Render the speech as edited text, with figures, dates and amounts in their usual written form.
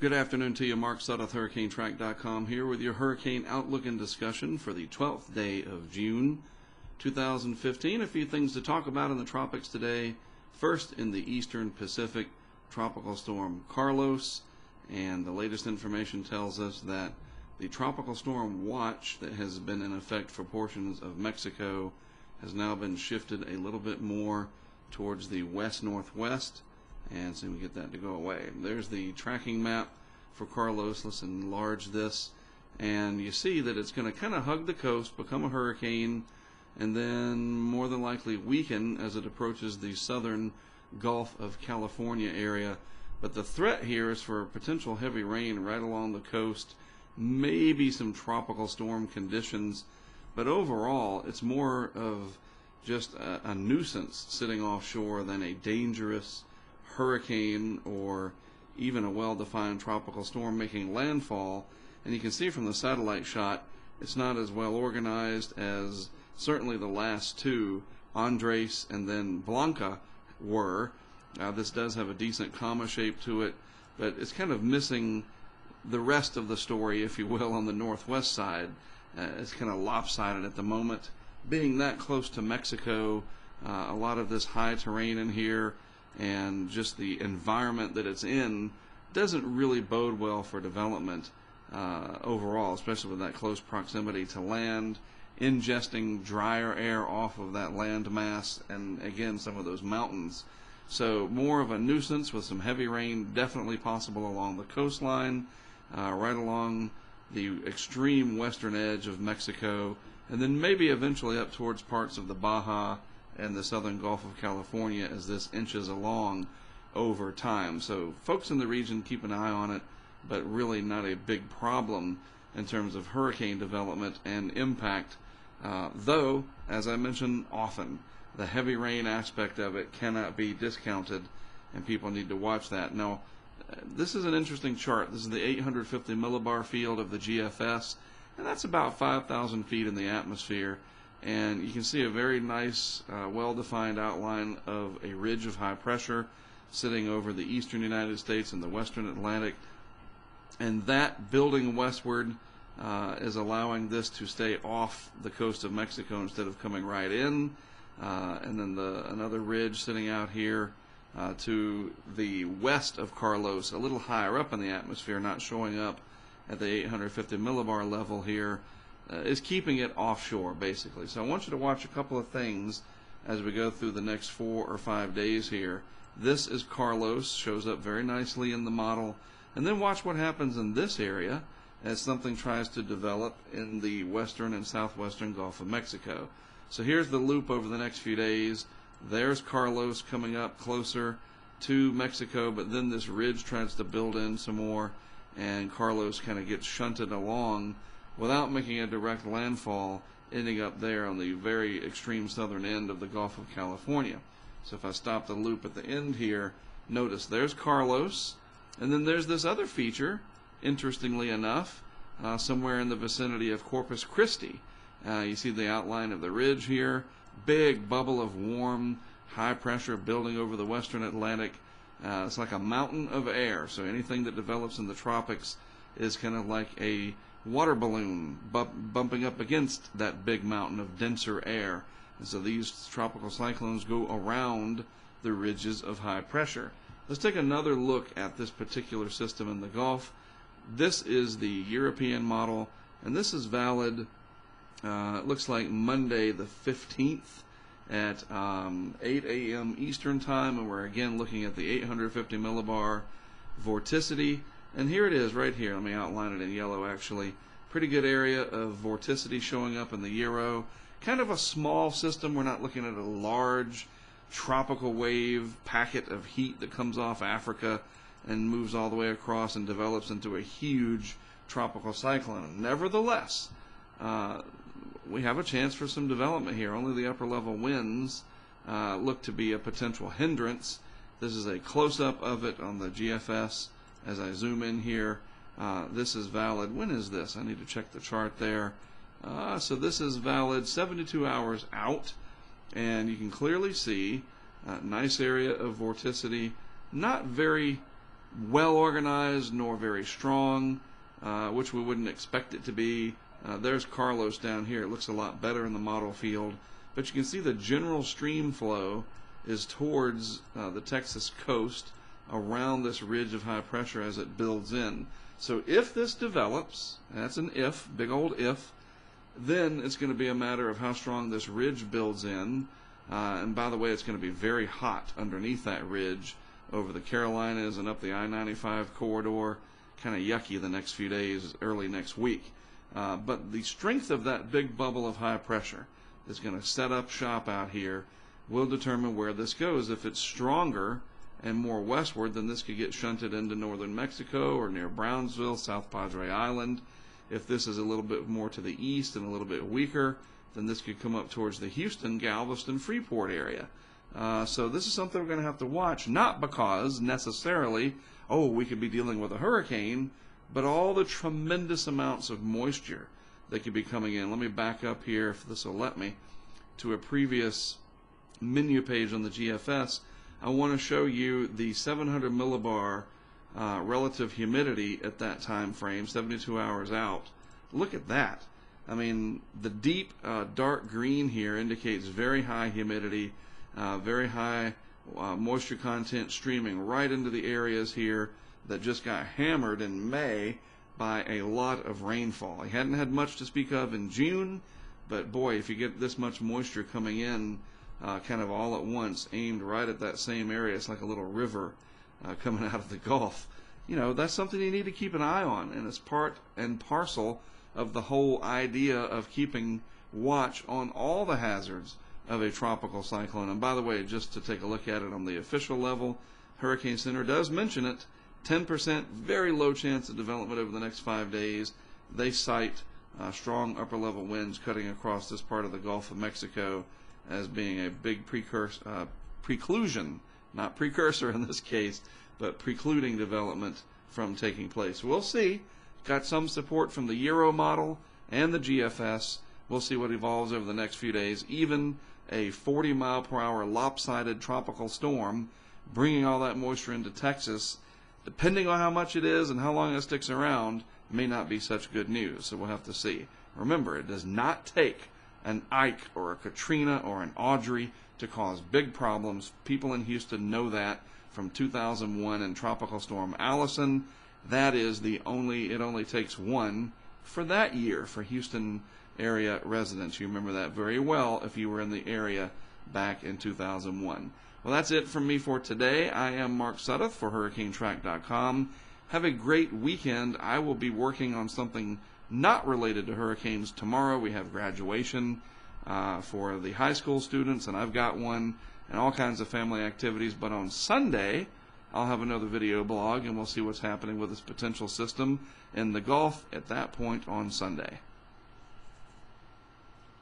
Good afternoon to you. Mark Sudduth, HurricaneTrack.com here with your hurricane outlook and discussion for the 12th day of June 2015. A few things to talk about in the tropics today. First, in the eastern Pacific, Tropical Storm Carlos, and the latest information tells us that the Tropical Storm Watch that has been in effect for portions of Mexico has now been shifted a little bit more towards the west-northwest, and so we get that to go away. There's the tracking map for Carlos. Let's enlarge this, and you see that it's going to kind of hug the coast, become a hurricane, and then more than likely weaken as it approaches the southern Gulf of California area. But the threat here is for potential heavy rain right along the coast, maybe some tropical storm conditions, but overall it's more of just a nuisance sitting offshore than a dangerous hurricane or even a well-defined tropical storm making landfall. And you can see from the satellite shot it's not as well organized as certainly the last two, Andres and then Blanca, were. This does have a decent comma shape to it, but it's kind of missing the rest of the story, if you will, on the northwest side. It's kind of lopsided at the moment. Being that close to Mexico, a lot of this high terrain in here and just the environment that it's in doesn't really bode well for development overall, especially with that close proximity to land, ingesting drier air off of that land mass and again some of those mountains. So more of a nuisance with some heavy rain definitely possible along the coastline, right along the extreme western edge of Mexico, and then maybe eventually up towards parts of the Baja and the southern Gulf of California as this inches along over time. So folks in the region, keep an eye on it, but really not a big problem in terms of hurricane development and impact, though, as I mentioned often, the heavy rain aspect of it cannot be discounted, and people need to watch that. Now, this is an interesting chart. This is the 850 millibar field of the GFS, and that's about 5,000 feet in the atmosphere. And you can see a very nice, well-defined outline of a ridge of high pressure sitting over the eastern United States and the western Atlantic. And that building westward is allowing this to stay off the coast of Mexico instead of coming right in. And then another ridge sitting out here to the west of Carlos, a little higher up in the atmosphere, not showing up at the 850 millibar level here, is keeping it offshore, basically. So I want you to watch a couple of things as we go through the next 4 or 5 days here. This is Carlos, shows up very nicely in the model. And then watch what happens in this area as something tries to develop in the western and southwestern Gulf of Mexico. So here's the loop over the next few days. There's Carlos coming up closer to Mexico, but then this ridge tries to build in some more, and Carlos kind of gets shunted along without making a direct landfall, ending up there on the very extreme southern end of the Gulf of California. So if I stop the loop at the end here, notice there's Carlos, and then there's this other feature, interestingly enough, somewhere in the vicinity of Corpus Christi. You see the outline of the ridge here, big bubble of warm, high pressure building over the western Atlantic. It's like a mountain of air, so anything that develops in the tropics is kind of like a water balloon bumping up against that big mountain of denser air. And so these tropical cyclones go around the ridges of high pressure. Let's take another look at this particular system in the Gulf. This is the European model, and this is valid, it looks like Monday the 15th at 8 a.m. Eastern Time, and we're again looking at the 850 millibar vorticity. And here it is right here. Let me outline it in yellow, actually. Pretty good area of vorticity showing up in the Euro. Kind of a small system. We're not looking at a large tropical wave packet of heat that comes off Africa and moves all the way across and develops into a huge tropical cyclone. Nevertheless, we have a chance for some development here. Only the upper level winds look to be a potential hindrance. This is a close-up of it on the GFS. As I zoom in here, this is valid. When is this? I need to check the chart there. So this is valid 72 hours out, and you can clearly see a nice area of vorticity, not very well organized nor very strong, which we wouldn't expect it to be. There's Carlos down here. It looks a lot better in the model field. But you can see the general stream flow is towards the Texas coast around this ridge of high pressure as it builds in. So if this develops, that's an if, big old if, then it's going to be a matter of how strong this ridge builds in. And by the way, it's going to be very hot underneath that ridge over the Carolinas and up the I-95 corridor. Kind of yucky the next few days, early next week. But the strength of that big bubble of high pressure is going to set up shop out here, will determine where this goes. If it's stronger and more westward, then this could get shunted into northern Mexico or near Brownsville, South Padre Island. If this is a little bit more to the east and a little bit weaker, then this could come up towards the Houston, Galveston, Freeport area. So this is something we're going to have to watch, not because necessarily, oh, we could be dealing with a hurricane, but all the tremendous amounts of moisture that could be coming in. Let me back up here, if this will let me, to a previous menu page on the GFS. I want to show you the 700 millibar relative humidity at that time frame, 72 hours out. Look at that. I mean, the deep dark green here indicates very high humidity, very high moisture content streaming right into the areas here that just got hammered in May by a lot of rainfall. He hadn't had much to speak of in June, but boy, if you get this much moisture coming in kind of all at once, aimed right at that same area, it's like a little river coming out of the Gulf. You know, that's something you need to keep an eye on, and it's part and parcel of the whole idea of keeping watch on all the hazards of a tropical cyclone. And by the way, just to take a look at it on the official level, Hurricane Center does mention it. 10%, very low chance of development over the next 5 days. They cite strong upper level winds cutting across this part of the Gulf of Mexico as being a big preclusion, not precursor in this case, but precluding development from taking place. We'll see. Got some support from the Euro model and the GFS. We'll see what evolves over the next few days. Even a 40-mile-per-hour lopsided tropical storm bringing all that moisture into Texas, depending on how much it is and how long it sticks around, may not be such good news. So we'll have to see. Remember, it does not take an Ike or a Katrina or an Audrey to cause big problems. People in Houston know that from 2001 and Tropical Storm Allison. That is it only takes one for that year for Houston area residents. You remember that very well if you were in the area back in 2001. Well, that's it from me for today. I am Mark Sudduth for HurricaneTrack.com. Have a great weekend. I will be working on something not related to hurricanes tomorrow. We have graduation for the high school students, and I've got one, and all kinds of family activities. But on Sunday, I'll have another video blog, and we'll see what's happening with this potential system in the Gulf at that point on Sunday.